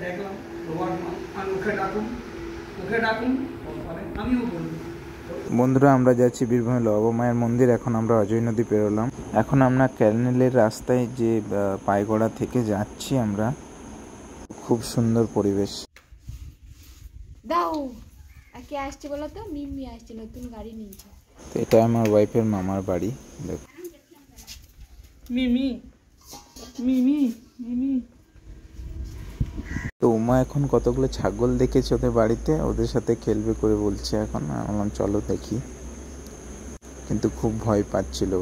দেখলাম তোমার মুখে ডাকুন, মুখে ডাকুন, আমিও বলবো। বন্ধুরা, আমরা যাচ্ছি বীরভূমে লবা মায়ের মন্দির। এখন আমরা অজয় নদী পেরোলাম। এখন আমরা ক্যানেলের রাস্তায় যে পায়গড়া থেকে যাচ্ছি আমরা। খুব সুন্দর পরিবেশ। দাও কে আসছে বলো তো? মিমি আসছে, নতুন গাড়ি নিয়েছে। তো এটা আমার ওয়াইফের মামার বাড়ি। দেখো মিমি মিমি মিমি। তো উমা এখন কতগুলো ছাগল দেখেছে ওদের বাড়িতে, ওদের সাথে খেলবে করে বলছে। এখন বললাম চলো দেখি, কিন্তু খুব ভয় পাচ্ছিল।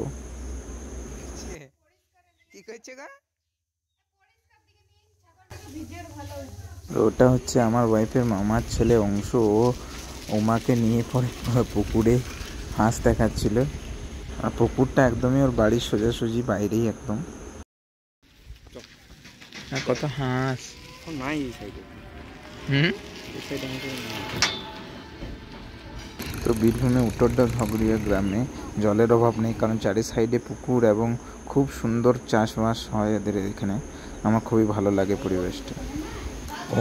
ওটা হচ্ছে আমার ওয়াইফের মামার ছেলে অংশ। ও উমাকে নিয়ে পরে পুকুরে হাঁস দেখাচ্ছিল। আর পুকুরটা একদমই ওর বাড়ির সোজাসুজি বাইরেই একদম। কত হাঁস নাই এই সাইডে। তো বীরভূমে উত্তরডা ধগরিয়া গ্রামে জলের অভাব নেই, কারণ চারি সাইডে পুকুর এবং খুব সুন্দর চাষবাস হয় এদের এখানে। আমার খুবই ভালো লাগে পরিবেশটা।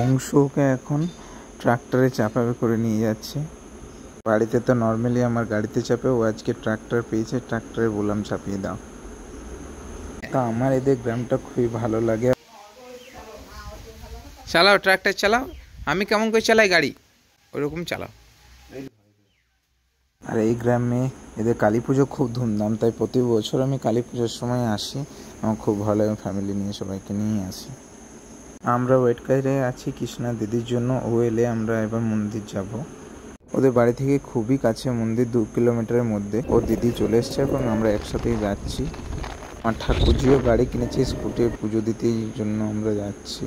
অংশকে এখন ট্রাক্টরে চাপাবে করে নিয়ে যাচ্ছে। বাড়িতে তো নর্মালি আমার গাড়িতে চাপে, ও আজকে ট্রাক্টর পেয়েছে, ট্রাক্টরে বললাম চাপিয়ে দাও। তা আমার এদের গ্রামটা খুবই ভালো লাগে। চালাও ট্রাক্টর চালাও, আমি কেমন করে চালাই গাড়ি ওরকম চালাও। আর এই গ্রামে এদের কালী পুজো খুব ধুমধাম, তাই প্রতি বছর আমি কালী পুজোর সময় আসি। আমার খুব ভালো লাগে, ফ্যামিলি নিয়ে সবাইকে নিয়ে আসি। আমরা ওয়েট করে আছি কৃষ্ণা দিদির জন্য। ও এলে আমরা এবার মন্দির যাব। ওদের বাড়ি থেকে খুবই কাছে মন্দির, 2 কিলোমিটারের মধ্যে। ও দিদি চলে এসছে এবং আমরা একসাথেই যাচ্ছি। আমার ঠাকুরজিও গাড়ি কিনেছি, স্কুটির পুজো দিতে জন্য আমরা যাচ্ছি।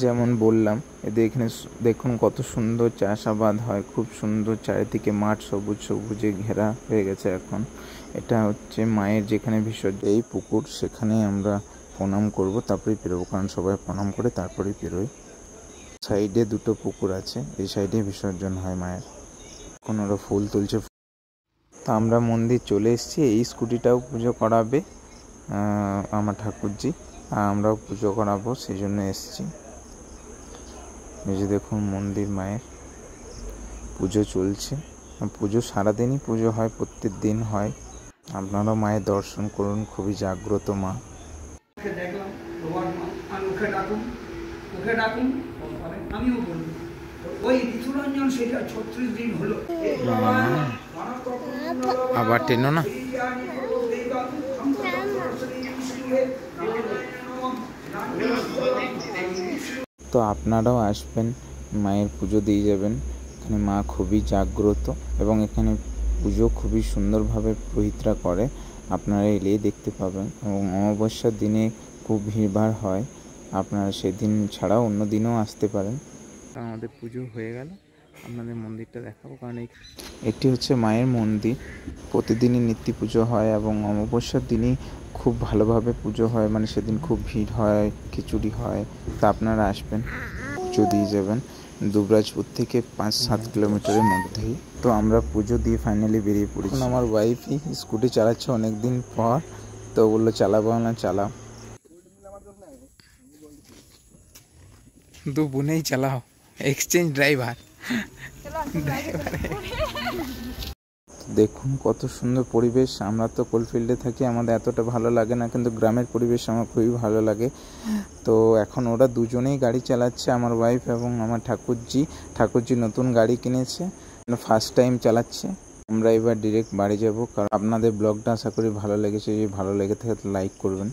যেমন বললাম, এদের এখানে দেখুন কত সুন্দর চাষাবাদ হয়, খুব সুন্দর চারিদিকে মাঠ সবুজ সবুজে ঘেরা হয়ে গেছে। এখন এটা হচ্ছে মায়ের যেখানে বিসর্জন, এই পুকুর, সেখানে আমরা প্রণাম করব, তারপরেই পেরোবো, কারণ সবাই প্রণাম করে তারপরেই পেরোই। সাইডে 2টো পুকুর আছে, এই সাইডে বিসর্জন হয় মায়ের। এখন ওরা ফুল তুলছে। তা আমরা মন্দির চলে এসেছি। এই স্কুটিটাও পুজো করাবে আমার ঠাকুরজি, আর আমরাও পুজো করাবো, সেই জন্য এসেছি। এই যে দেখুন মন্দির, মায়ের পুজো চলছে। পুজো সারাদিনই পুজো হয়, প্রত্যেক দিন হয়। আপনারাও মায়ের দর্শন করুন, খুবই জাগ্রত মা। দেখলাম তোমার মুখে ডাকুন, মুখে ডাকুন, আমিও বলবো। ওই ঋতুরঞ্জন সেটা 36 দিন হলো। আবার টেনো না। তো আপনারাও আসবেন, মায়ের পুজো দিয়ে যাবেন। এখানে মা খুবই জাগ্রত এবং এখানে পুজো খুবই সুন্দরভাবে পুরোহিতরা করে। আপনারা এলেই দেখতে পাবেন। এবং অমাবস্যার দিনে খুব ভিড়ভাড় হয়, আপনারা সেদিন ছাড়াও অন্য দিনও আসতে পারেন। আমাদের পুজো হয়ে গেল, আপনাদের মন্দিরটা দেখাবো, কারণ এটি হচ্ছে মায়ের মন্দির। প্রতিদিনই নিত্য পুজো হয় এবং অমাবস্যার দিনই খুব ভালোভাবে পুজো হয়, মানে সেদিন খুব ভিড় হয়, খিচুড়ি হয়। তা আপনারা আসবেন, পুজো দিয়ে যাবেন। দুবরাজপুর থেকে 5-7 কিলোমিটারের মধ্যেই। তো আমরা পুজো দিয়ে ফাইনালি বেরিয়ে পড়েছি। আমার ওয়াইফই স্কুটি চালাচ্ছে অনেকদিন পর, তো বললো চালাবো না, চালাও। দু বোনেই চালাও, এক্সচেঞ্জ ড্রাইভার। দেখুন কত সুন্দর পরিবেশ। আমরা তো কোলফিল্ডে থাকি, আমাদের এতটা ভালো লাগে না, কিন্তু গ্রামের পরিবেশ আমার খুবই ভালো লাগে। তো এখন ওরা দুজনেই গাড়ি চালাচ্ছে, আমার ওয়াইফ এবং আমার ঠাকুরজি নতুন গাড়ি কিনেছে, ফার্স্ট টাইম চালাচ্ছে। আমরা এবার ডিরেক্ট বাড়ি যাব, কারণ আপনাদের ব্লগটা আশা করি ভালো লেগেছে। যদি ভালো লেগে থাকে লাইক করবেন।